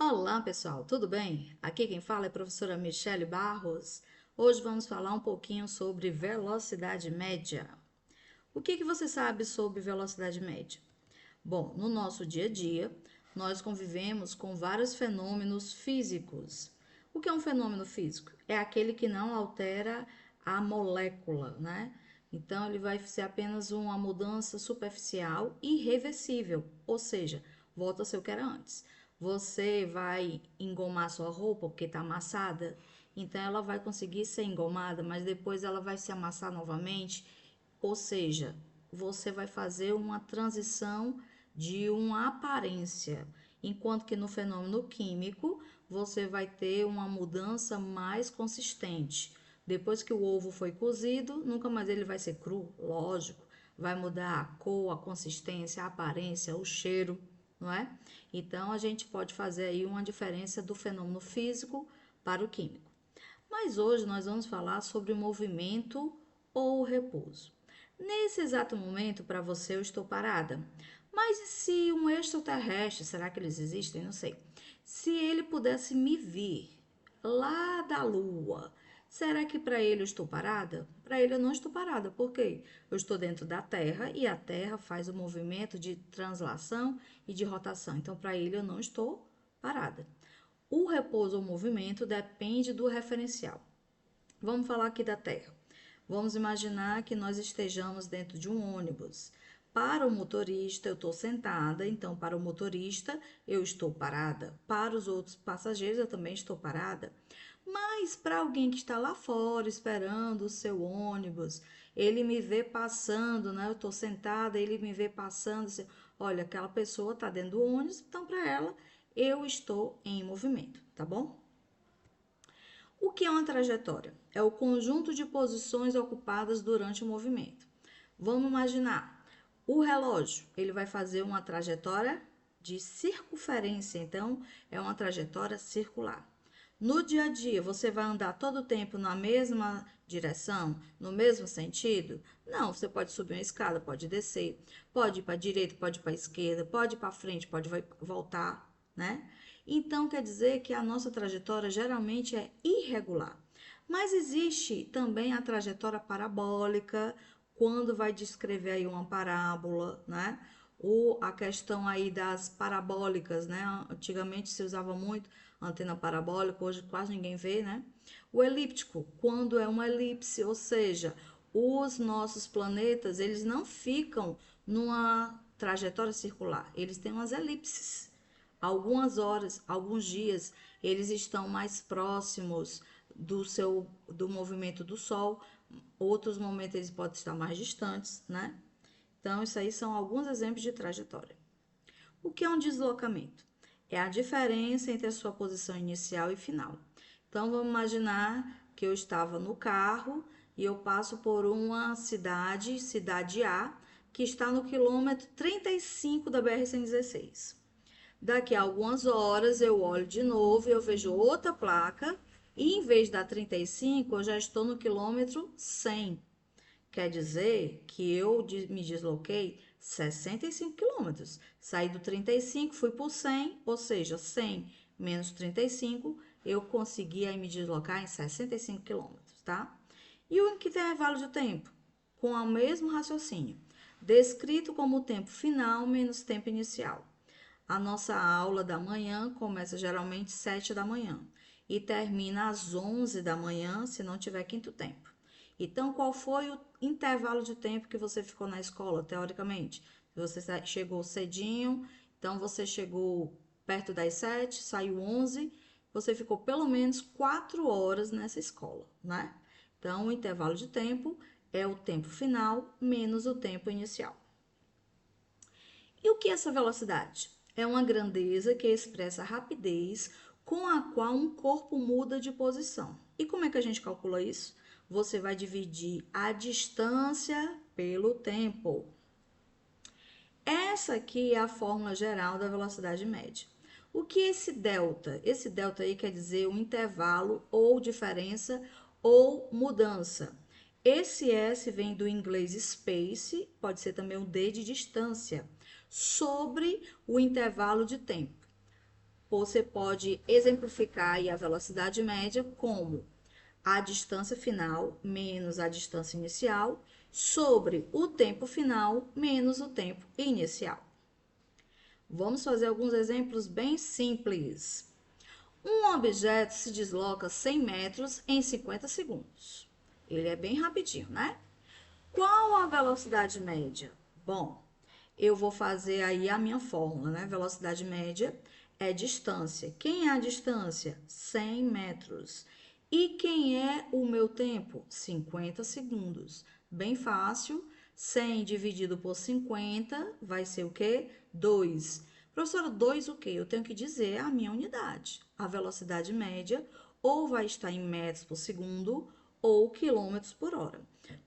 Olá, pessoal, tudo bem? Aqui quem fala é a professora Michele Barros. Hoje vamos falar um pouquinho sobre velocidade média. O que você sabe sobre velocidade média? Bom, no nosso dia a dia, nós convivemos com vários fenômenos físicos. O que é um fenômeno físico? É aquele que não altera a molécula, né? Então, ele vai ser apenas uma mudança superficial e irreversível, ou seja, volta a ser o que era antes. Você vai engomar sua roupa porque está amassada, então ela vai conseguir ser engomada, mas depois ela vai se amassar novamente, ou seja, você vai fazer uma transição de uma aparência, enquanto que no fenômeno químico você vai ter uma mudança mais consistente. Depois que o ovo foi cozido, nunca mais ele vai ser cru, lógico, vai mudar a cor, a consistência, a aparência, o cheiro, não é? Então a gente pode fazer aí uma diferença do fenômeno físico para o químico. Mas hoje nós vamos falar sobre o movimento ou o repouso. Nesse exato momento, para você, eu estou parada. Mas e se um extraterrestre, será que eles existem? Não sei. Se ele pudesse me vir lá da Lua, será que para ele eu estou parada? Para ele eu não estou parada. Por quê? Eu estou dentro da Terra e a Terra faz o movimento de translação e de rotação. Então, para ele eu não estou parada. O repouso ou movimento depende do referencial. Vamos falar aqui da Terra. Vamos imaginar que nós estejamos dentro de um ônibus. Para o motorista, eu estou sentada, então para o motorista eu estou parada. Para os outros passageiros, eu também estou parada. Mas para alguém que está lá fora esperando o seu ônibus, ele me vê passando, né? Eu estou sentada, ele me vê passando. Assim, olha, aquela pessoa está dentro do ônibus, então para ela eu estou em movimento, tá bom? O que é uma trajetória? É o conjunto de posições ocupadas durante o movimento. Vamos imaginar, o relógio, ele vai fazer uma trajetória de circunferência, então é uma trajetória circular. No dia a dia, você vai andar todo o tempo na mesma direção, no mesmo sentido? Não, você pode subir uma escada, pode descer, pode ir para a direita, pode ir para a esquerda, pode ir para frente, pode voltar, né? Então quer dizer que a nossa trajetória geralmente é irregular. Mas existe também a trajetória parabólica, quando vai descrever aí uma parábola, né? Ou a questão aí das parabólicas, né? Antigamente se usava muito antena parabólica, hoje quase ninguém vê, né? O elíptico, quando é uma elipse, ou seja, os nossos planetas, eles não ficam numa trajetória circular, eles têm umas elipses. Algumas horas, alguns dias, eles estão mais próximos do movimento do Sol, outros momentos eles podem estar mais distantes, né? Então, isso aí são alguns exemplos de trajetória. O que é um deslocamento? É a diferença entre a sua posição inicial e final. Então, vamos imaginar que eu estava no carro e eu passo por uma cidade, cidade A, que está no quilômetro 35 da BR-116. Daqui a algumas horas eu olho de novo e eu vejo outra placa e em vez da 35 eu já estou no quilômetro 100. Quer dizer que eu me desloquei 65 quilômetros. Saí do 35, fui para o 100, ou seja, 100 menos 35, eu consegui aí me deslocar em 65 quilômetros, tá? E o intervalo de tempo? Com o mesmo raciocínio. Descrito como o tempo final menos tempo inicial. A nossa aula da manhã começa geralmente 7 da manhã e termina às 11 da manhã, se não tiver quinto tempo. Então, qual foi o intervalo de tempo que você ficou na escola, teoricamente? Você chegou cedinho, então você chegou perto das 7, saiu 11, você ficou pelo menos 4 horas nessa escola, né? Então, o intervalo de tempo é o tempo final menos o tempo inicial. E o que é essa velocidade? É uma grandeza que expressa a rapidez com a qual um corpo muda de posição. E como é que a gente calcula isso? Você vai dividir a distância pelo tempo. Essa aqui é a fórmula geral da velocidade média. O que é esse delta? Esse delta aí quer dizer um intervalo ou diferença ou mudança. Esse S vem do inglês space, pode ser também o D de distância, sobre o intervalo de tempo. você pode exemplificar aí a velocidade média como a distância final menos a distância inicial sobre o tempo final menos o tempo inicial. Vamos fazer alguns exemplos bem simples. Um objeto se desloca 100 metros em 50 segundos. Ele é bem rapidinho, né? Qual a velocidade média? Bom, eu vou fazer aí a minha fórmula, né? Velocidade média é distância. Quem é a distância? 100 metros. E quem é o meu tempo? 50 segundos. Bem fácil. 100 dividido por 50 vai ser o quê? 2. Professora, 2 o quê? Eu tenho que dizer a minha unidade. A velocidade média ou vai estar em metros por segundo ou quilômetros por hora.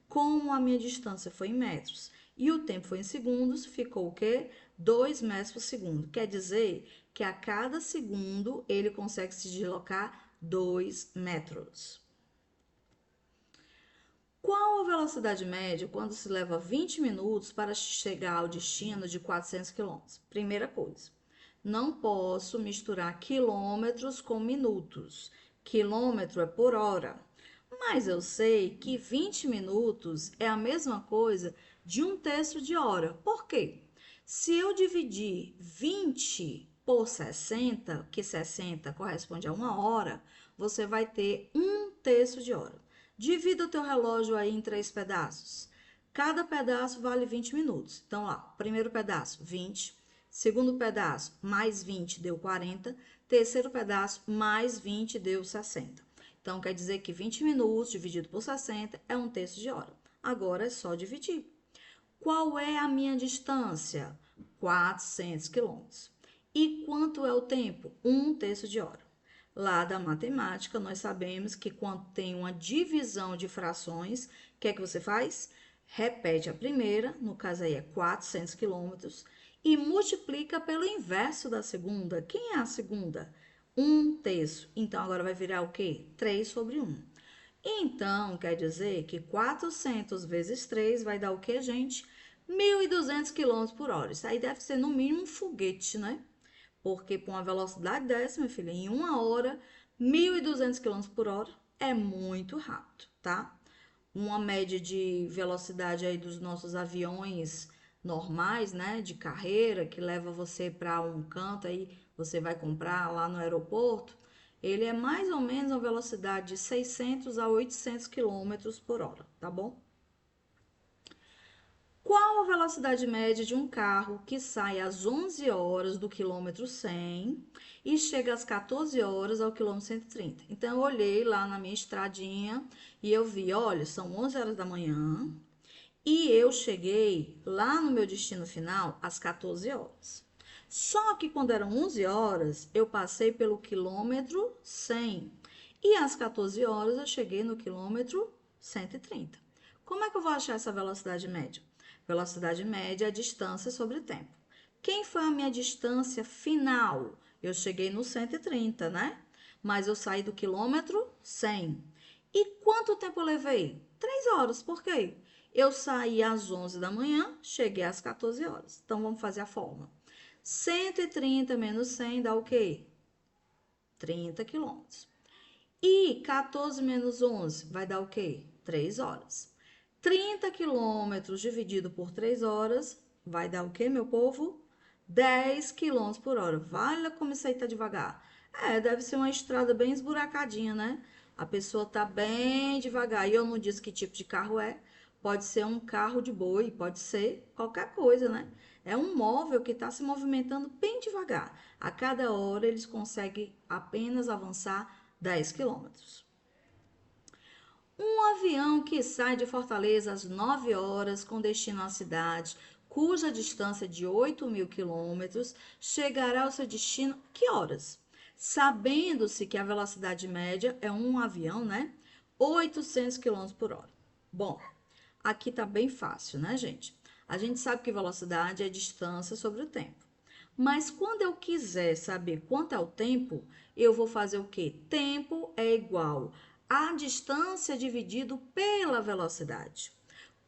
Como a minha distância foi em metros e o tempo foi em segundos, ficou o quê? 2 metros por segundo. Quer dizer que a cada segundo ele consegue se deslocar 2 metros. Qual a velocidade média quando se leva 20 minutos para chegar ao destino de 400 quilômetros? Primeira coisa, não posso misturar quilômetros com minutos. Quilômetro é por hora. Mas eu sei que 20 minutos é a mesma coisa de 1/3 de hora. Por quê? Se eu dividir 20 por 60, que 60 corresponde a 1 hora, você vai ter 1/3 de hora. Divida o teu relógio aí em 3 pedaços. Cada pedaço vale 20 minutos. Então, lá, primeiro pedaço, 20. Segundo pedaço, mais 20 deu 40. Terceiro pedaço, mais 20 deu 60. Então, quer dizer que 20 minutos dividido por 60 é 1/3 de hora. Agora é só dividir. Qual é a minha distância? 400 quilômetros. E quanto é o tempo? 1/3 de hora. Lá da matemática, nós sabemos que quando tem uma divisão de frações, o que é que você faz? Repete a primeira, no caso aí é 400 quilômetros, e multiplica pelo inverso da segunda. Quem é a segunda? 1/3. Então, agora vai virar o quê? 3 sobre 1. Então, quer dizer que 400 vezes 3 vai dar o quê, gente? 1.200 km por hora. Isso aí deve ser no mínimo um foguete, né? Porque com uma velocidade dessa, minha filha, em 1 hora, 1.200 km por hora é muito rápido, tá? Uma média de velocidade aí dos nossos aviões normais, né, de carreira, que leva você para um canto aí, você vai comprar lá no aeroporto, ele é mais ou menos uma velocidade de 600 a 800 km por hora, tá bom? Qual a velocidade média de um carro que sai às 11 horas do quilômetro 100 e chega às 14 horas ao quilômetro 130? Então, eu olhei lá na minha estradinha e eu vi, olha, são 11 horas da manhã e eu cheguei lá no meu destino final às 14 horas. Só que quando eram 11 horas, eu passei pelo quilômetro 100 e às 14 horas eu cheguei no quilômetro 130. Como é que eu vou achar essa velocidade média? Velocidade média é a distância sobre o tempo. Quem foi a minha distância final? Eu cheguei no 130, né? Mas eu saí do quilômetro 100. E quanto tempo eu levei? 3 horas. Por quê? Eu saí às 11 da manhã, cheguei às 14 horas. Então, vamos fazer a forma. 130 menos 100 dá o quê? 30 quilômetros. E 14 menos 11 vai dar o quê? 3 horas. 30 quilômetros dividido por 3 horas vai dar o quê, meu povo? 10 quilômetros por hora. Olha como isso aí tá devagar. Deve ser uma estrada bem esburacadinha, né? A pessoa tá bem devagar. E eu não disse que tipo de carro é. Pode ser um carro de boi, pode ser qualquer coisa, né? É um móvel que está se movimentando bem devagar. A cada hora eles conseguem apenas avançar 10 quilômetros. Um avião que sai de Fortaleza às 9 horas com destino à cidade, cuja distância é de 8.000 quilômetros, chegará ao seu destino que horas? Sabendo-se que a velocidade média é um avião, né? 800 km por hora. Bom, aqui tá bem fácil, né, gente? A gente sabe que velocidade é distância sobre o tempo. Mas quando eu quiser saber quanto é o tempo, eu vou fazer o quê? Tempo é igual a distância dividido pela velocidade.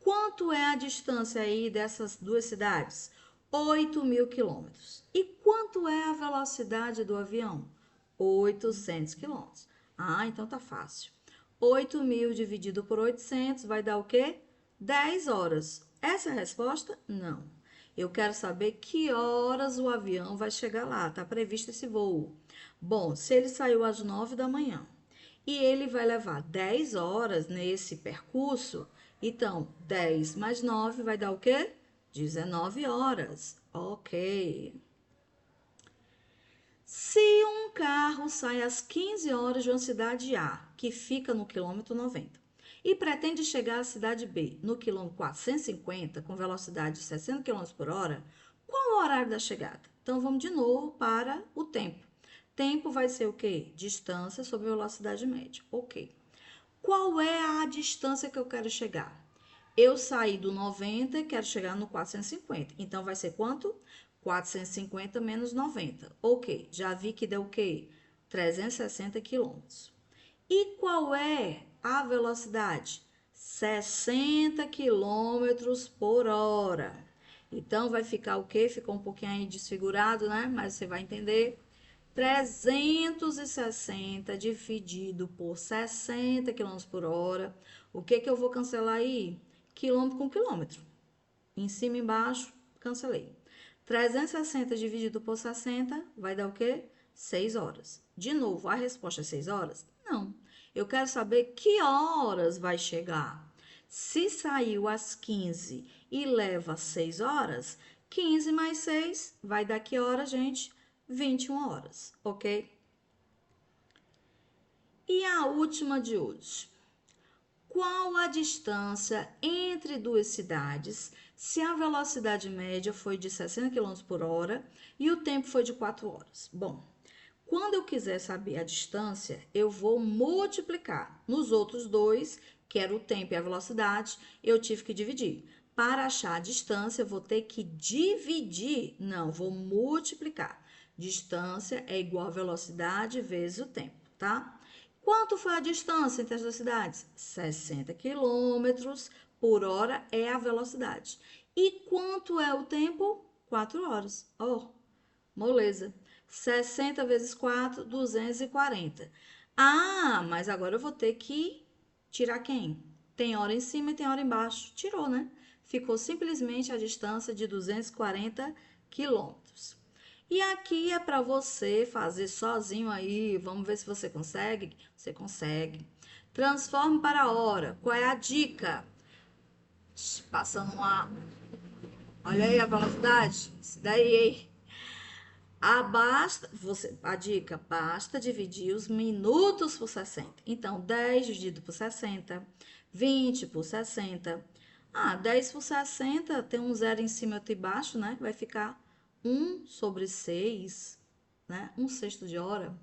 Quanto é a distância aí dessas duas cidades? 8.000 quilômetros. E quanto é a velocidade do avião? 800 quilômetros. Ah, então tá fácil. 8.000 dividido por 800 vai dar o quê? 10 horas. Essa é a resposta? Não. Eu quero saber que horas o avião vai chegar lá. Tá previsto esse voo. Bom, se ele saiu às 9 da manhã e ele vai levar 10 horas nesse percurso, então 10 mais 9 vai dar o quê? 19 horas. Ok. Se um carro sai às 15 horas de uma cidade A, que fica no quilômetro 90, e pretende chegar à cidade B, no quilômetro 450, com velocidade de 60 km por hora, qual o horário da chegada? Então, vamos de novo para o tempo. Tempo vai ser o quê? Distância sobre velocidade média. Ok. Qual é a distância que eu quero chegar? Eu saí do 90 e quero chegar no 450. Então, vai ser quanto? 450 menos 90. Ok, já vi que deu o quê? 360 quilômetros. E qual é a velocidade? 60 quilômetros por hora. Então, vai ficar o quê? Ficou um pouquinho aí desfigurado, né? Mas você vai entender. 360 dividido por 60 km por hora. O que que eu vou cancelar aí? Quilômetro com quilômetro. Em cima e embaixo, cancelei. 360 dividido por 60 vai dar o quê? 6 horas. De novo, a resposta é 6 horas? Não. Eu quero saber que horas vai chegar. Se saiu às 15 e leva 6 horas, 15 mais 6 vai dar que hora, gente? 21 horas, ok? E a última de hoje. Qual a distância entre duas cidades se a velocidade média foi de 60 km por hora e o tempo foi de 4 horas? Bom, quando eu quiser saber a distância, eu vou multiplicar. Nos outros dois, que era o tempo e a velocidade, eu tive que dividir. Para achar a distância, eu vou ter que dividir. Não, vou multiplicar. Distância é igual a velocidade vezes o tempo, tá? Quanto foi a distância entre as duas cidades? 60 quilômetros por hora é a velocidade. E quanto é o tempo? 4 horas. Oh, moleza. 60 vezes 4, 240. Ah, mas agora eu vou ter que tirar quem? Tem hora em cima e tem hora embaixo. Tirou, né? Ficou simplesmente a distância de 240 quilômetros. E aqui é para você fazer sozinho aí. Vamos ver se você consegue. Você consegue. Transforme para a hora. Qual é a dica? Passando uma. Olha aí a velocidade. Isso daí, hein? A dica, basta dividir os minutos por 60. Então, 10 dividido por 60, 20 por 60. 10 por 60 tem um zero em cima e outro embaixo, né? Vai ficar 1 sobre 6, né? 1/6 de hora.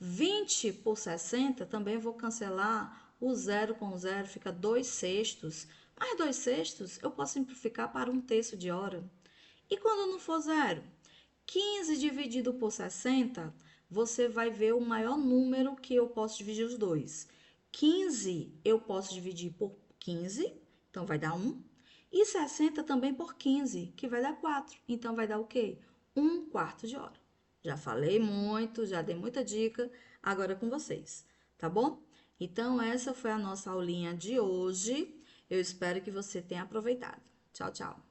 20 por 60, também vou cancelar o zero com o zero, fica 2/6. Mais 2/6 eu posso simplificar para 1/3 de hora. E quando não for zero? 15 dividido por 60, você vai ver o maior número que eu posso dividir os dois. 15 eu posso dividir por 15, então vai dar 1. E 60 também por 15, que vai dar 4. Então vai dar o quê? 1/4 de hora. Já falei muito, já dei muita dica, agora é com vocês, tá bom? Então essa foi a nossa aulinha de hoje. Eu espero que você tenha aproveitado. Tchau, tchau.